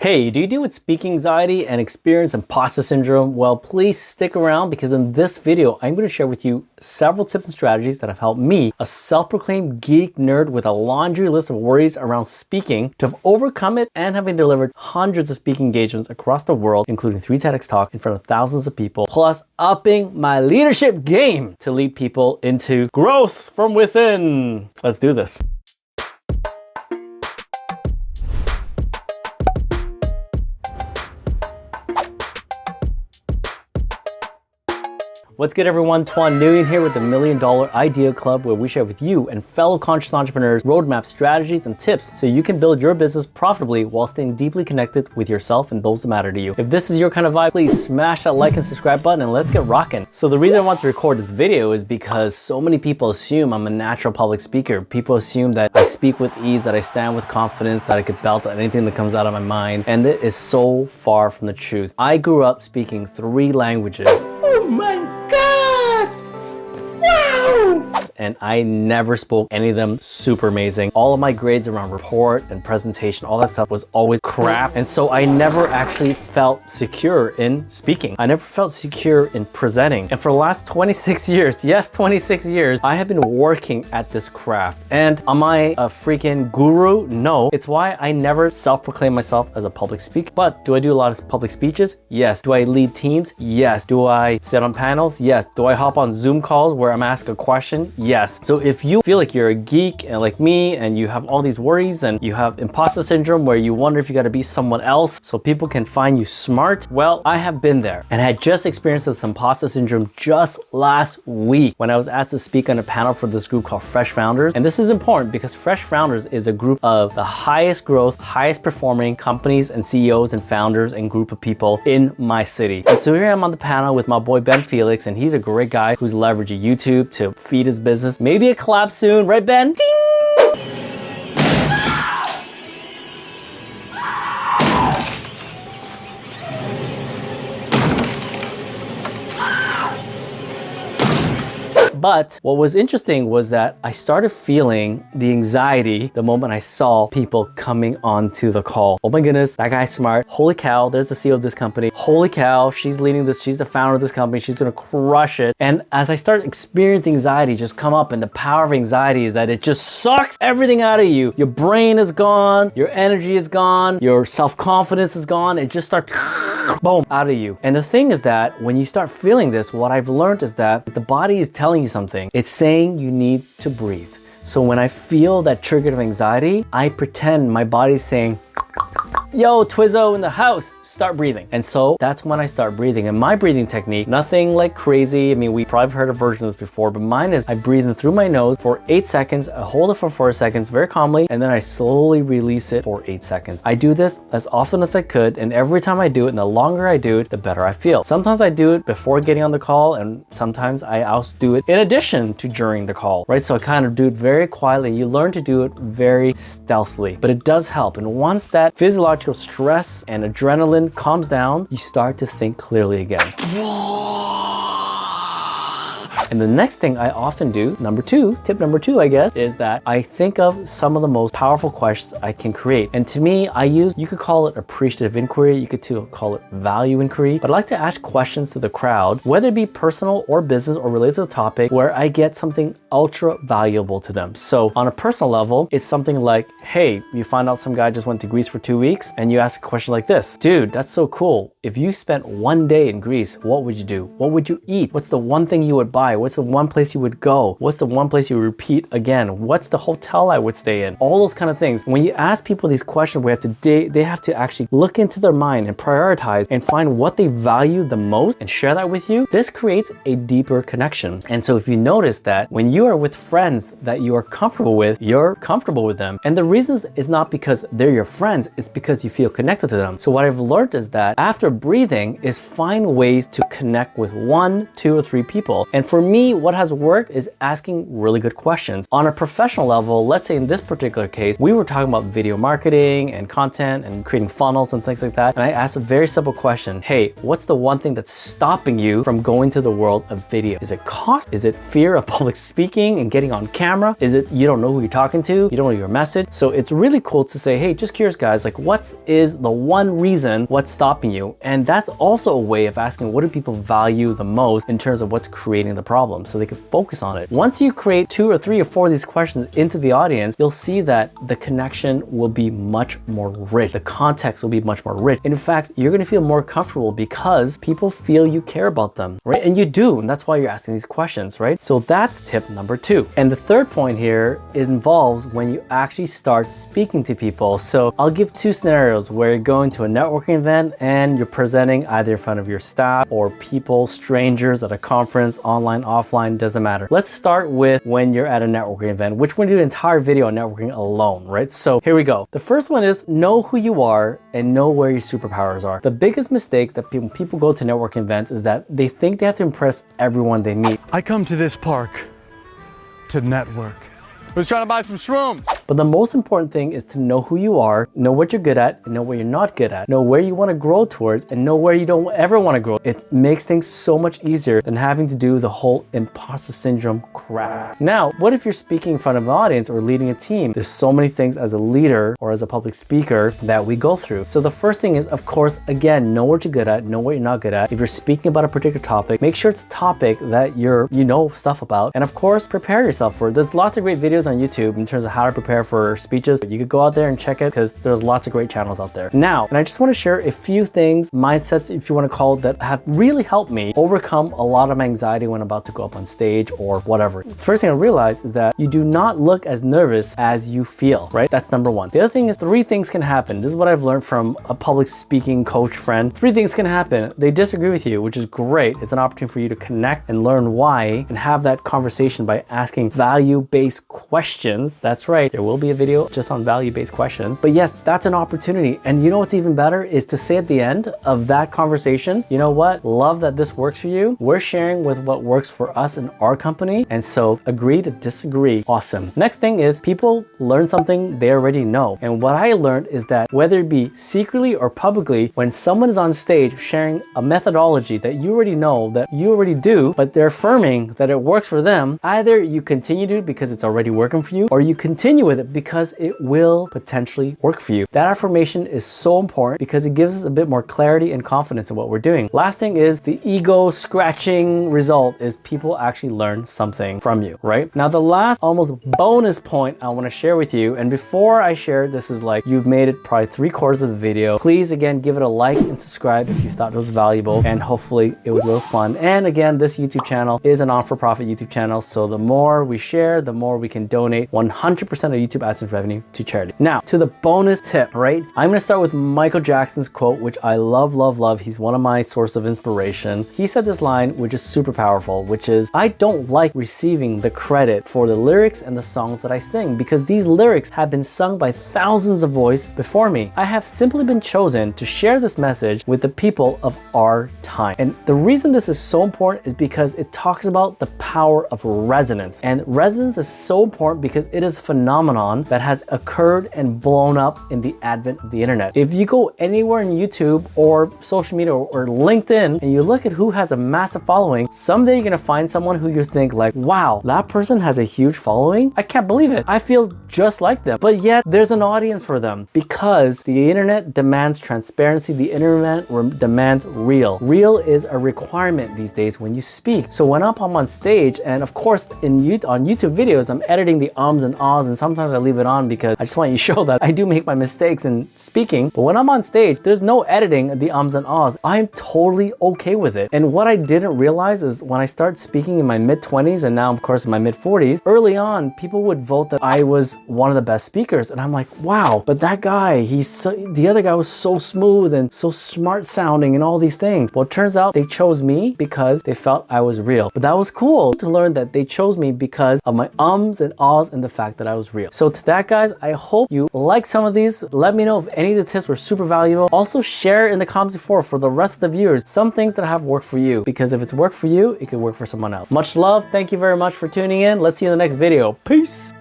Hey, do you deal with speaking anxiety and experience imposter syndrome? Well, please stick around because in this video, I'm going to share with you several tips and strategies that have helped me, a self-proclaimed geek nerd with a laundry list of worries around speaking, to have overcome it and having delivered hundreds of speaking engagements across the world, including 3 TEDxTalks in front of thousands of people, plus upping my leadership game to lead people into growth from within. Let's do this. What's good, everyone? Tuan Nguyen here with the $1 Million Idea Club, where we share with you and fellow conscious entrepreneurs roadmap strategies and tips so you can build your business profitably while staying deeply connected with yourself and those that matter to you. If this is your kind of vibe, please smash that like and subscribe button and let's get rocking. So the reason I want to record this video is because so many people assume I'm a natural public speaker. People assume that I speak with ease, that I stand with confidence, that I could belt on anything that comes out of my mind. And it is so far from the truth. I grew up speaking 3 languages. Oh my God! Wow! And I never spoke any of them super amazing. All of my grades around report and presentation, all that stuff was always crap. And so I never actually felt secure in speaking. I never felt secure in presenting. And for the last 26 years, yes, 26 years, I have been working at this craft. And am I a freaking guru? No. It's why I never self-proclaim myself as a public speaker. But do I do a lot of public speeches? Yes. Do I lead teams? Yes. Do I sit on panels? Yes. Do I hop on Zoom calls where I'm asked a question? Yes. So if you feel like you're a geek and like me and you have all these worries and you have imposter syndrome where you wonder if you got to be someone else so people can find you smart, well, I have been there and I had just experienced this imposter syndrome just last week when I was asked to speak on a panel for this group called Fresh Founders. And this is important because Fresh Founders is a group of the highest growth, highest performing companies and CEOs and founders and group of people in my city. And so here I am on the panel with my boy Ben Felix, and he's a great guy who's leveraging YouTube to feed his business. Maybe a collab soon, right, Ben? Ding! But what was interesting was that I started feeling the anxiety the moment I saw people coming onto the call. Oh my goodness, that guy's smart. Holy cow, there's the CEO of this company. Holy cow, she's leading this, she's the founder of this company, she's gonna crush it. And as I started experiencing anxiety just come up, and the power of anxiety is that it just sucks everything out of you. Your brain is gone, your energy is gone, your self-confidence is gone. It just starts boom, out of you. And the thing is that when you start feeling this, what I've learned is that the body is telling you something. It's saying you need to breathe. So when I feel that trigger of anxiety, I pretend my body's saying, yo, Twizzo in the house, start breathing. And so that's when I start breathing. And my breathing technique, nothing like crazy. I mean, we probably heard a version of this before, but mine is I breathe in through my nose for 8 seconds, I hold it for 4 seconds very calmly, and then I slowly release it for 8 seconds. I do this as often as I could, and every time I do it, and the longer I do it, the better I feel. Sometimes I do it before getting on the call, and sometimes I also do it in addition to during the call, right? So I kind of do it very quietly. You learn to do it very stealthily, but it does help. And once that physiological stress and adrenaline calms down, you start to think clearly again. And the next thing I often do, tip number two, I guess, is that I think of some of the most powerful questions I can create. And to me, you could call it appreciative inquiry, you could too call it value inquiry, but I like to ask questions to the crowd, whether it be personal or business or related to the topic, where I get something ultra valuable to them. So on a personal level, it's something like, hey, you find out some guy just went to Greece for 2 weeks and you ask a question like this, dude, that's so cool. If you spent 1 day in Greece, what would you do? What would you eat? What's the one thing you would buy? What's the one place you would go? What's the one place you would repeat again? What's the hotel I would stay in? All those kind of things. When you ask people these questions, they have to actually look into their mind and prioritize and find what they value the most and share that with you. This creates a deeper connection. And so if you notice that when you are with friends that you are comfortable with, you're comfortable with them. And the reason is not because they're your friends, it's because you feel connected to them. So what I've learned is that after breathing is find ways to connect with 1, 2, or 3 people. And for me, what has worked is asking really good questions. On a professional level, let's say in this particular case, we were talking about video marketing and content and creating funnels and things like that. And I asked a very simple question. Hey, what's the one thing that's stopping you from going to the world of video? Is it cost? Is it fear of public speaking and getting on camera? Is it you don't know who you're talking to? You don't know your message? So it's really cool to say, hey, just curious guys, like what is the one reason what's stopping you? And that's also a way of asking what do people value the most in terms of what's creating the problem so they can focus on it. Once you create 2 or 3 or 4 of these questions into the audience, you'll see that the connection will be much more rich. The context will be much more rich. In fact, you're going to feel more comfortable because people feel you care about them, right? And you do, and that's why you're asking these questions, right? So that's tip number 2. And the third point here involves when you actually start speaking to people. So I'll give 2 scenarios where you're going to a networking event and you're presenting either in front of your staff or people, strangers at a conference, online, offline, doesn't matter. Let's start with when you're at a networking event, which we're gonna do an entire video on networking alone, right? So here we go. The first one is know who you are and know where your superpowers are. The biggest mistakes that people go to networking events is that they think they have to impress everyone they meet. I come to this park to network. Who's trying to buy some shrooms? But the most important thing is to know who you are, know what you're good at, and know what you're not good at. Know where you want to grow towards and know where you don't ever want to grow. It makes things so much easier than having to do the whole imposter syndrome crap. Now, what if you're speaking in front of an audience or leading a team? There's so many things as a leader or as a public speaker that we go through. So the first thing is, of course, again, know what you're good at, know what you're not good at. If you're speaking about a particular topic, make sure it's a topic that you know stuff about. And of course, prepare yourself for it. There's lots of great videos on YouTube in terms of how to prepare for speeches. You could go out there and check it because there's lots of great channels out there. Now, and I just want to share a few things, mindsets, if you want to call it, that have really helped me overcome a lot of my anxiety when I'm about to go up on stage or whatever. First thing I realized is that you do not look as nervous as you feel, right? That's number 1. The other thing is 3 things can happen. This is what I've learned from a public speaking coach friend. 3 things can happen. They disagree with you, which is great. It's an opportunity for you to connect and learn why and have that conversation by asking value-based questions. That's right. There will be a video just on value-based questions. But yes, that's an opportunity. And you know what's even better is to say at the end of that conversation, you know what? Love that this works for you. We're sharing with what works for us in our company. And so agree to disagree. Awesome. Next thing is people learn something they already know. And what I learned is that whether it be secretly or publicly, when someone is on stage sharing a methodology that you already know, that you already do, but they're affirming that it works for them, either you continue to do it because it's already working for you, or you continue with it because it will potentially work for you. That affirmation is so important because it gives us a bit more clarity and confidence in what we're doing. Last thing is the ego scratching result is people actually learn something from you, right? Now, the last almost bonus point I want to share with you, and before I share, this is like you've made it probably 3/4 of the video. Please, again, give it a like and subscribe if you thought it was valuable, and hopefully it was a little fun. And again, this YouTube channel is a non-for-profit YouTube channel, so the more we share, the more we can donate 100% of YouTube AdSense revenue to charity. Now, to the bonus tip, right? I'm gonna start with Michael Jackson's quote, which I love, love, love. He's one of my sources of inspiration. He said this line, which is super powerful, which is, I don't like receiving the credit for the lyrics and the songs that I sing because these lyrics have been sung by thousands of voices before me. I have simply been chosen to share this message with the people of our time. And the reason this is so important is because it talks about the power of resonance. And resonance is so important because it is a phenomenon that has occurred and blown up in the advent of the internet. If you go anywhere in YouTube or social media or LinkedIn and you look at who has a massive following, someday you're gonna find someone who you think like, wow, that person has a huge following. I can't believe it. I feel just like them. But yet there's an audience for them because the internet demands transparency. The internet demands real. Real is a requirement these days when you speak. So when I'm on stage, and of course on YouTube videos, I'm editing the ums and ahs, and sometimes I leave it on because I just want you to show that I do make my mistakes in speaking. But when I'm on stage, there's no editing the ums and ahs. I'm totally okay with it. And what I didn't realize is when I started speaking in my mid-20s and now of course in my mid-40s, early on, people would vote that I was one of the best speakers. And I'm like, wow, but that guy, the other guy was so smooth and so smart sounding and all these things. Well, it turns out they chose me because they felt I was real. But that was cool to learn that they chose me because of my ums and ahs and the fact that I was real. tutorial. So to that, guys, I hope you like some of these. Let me know if any of the tips were super valuable. Also share in the comments before for the rest of the viewers some things that have worked for you, because if it's worked for you, it could work for someone else. Much love. Thank you very much for tuning in. Let's see you in the next video. Peace.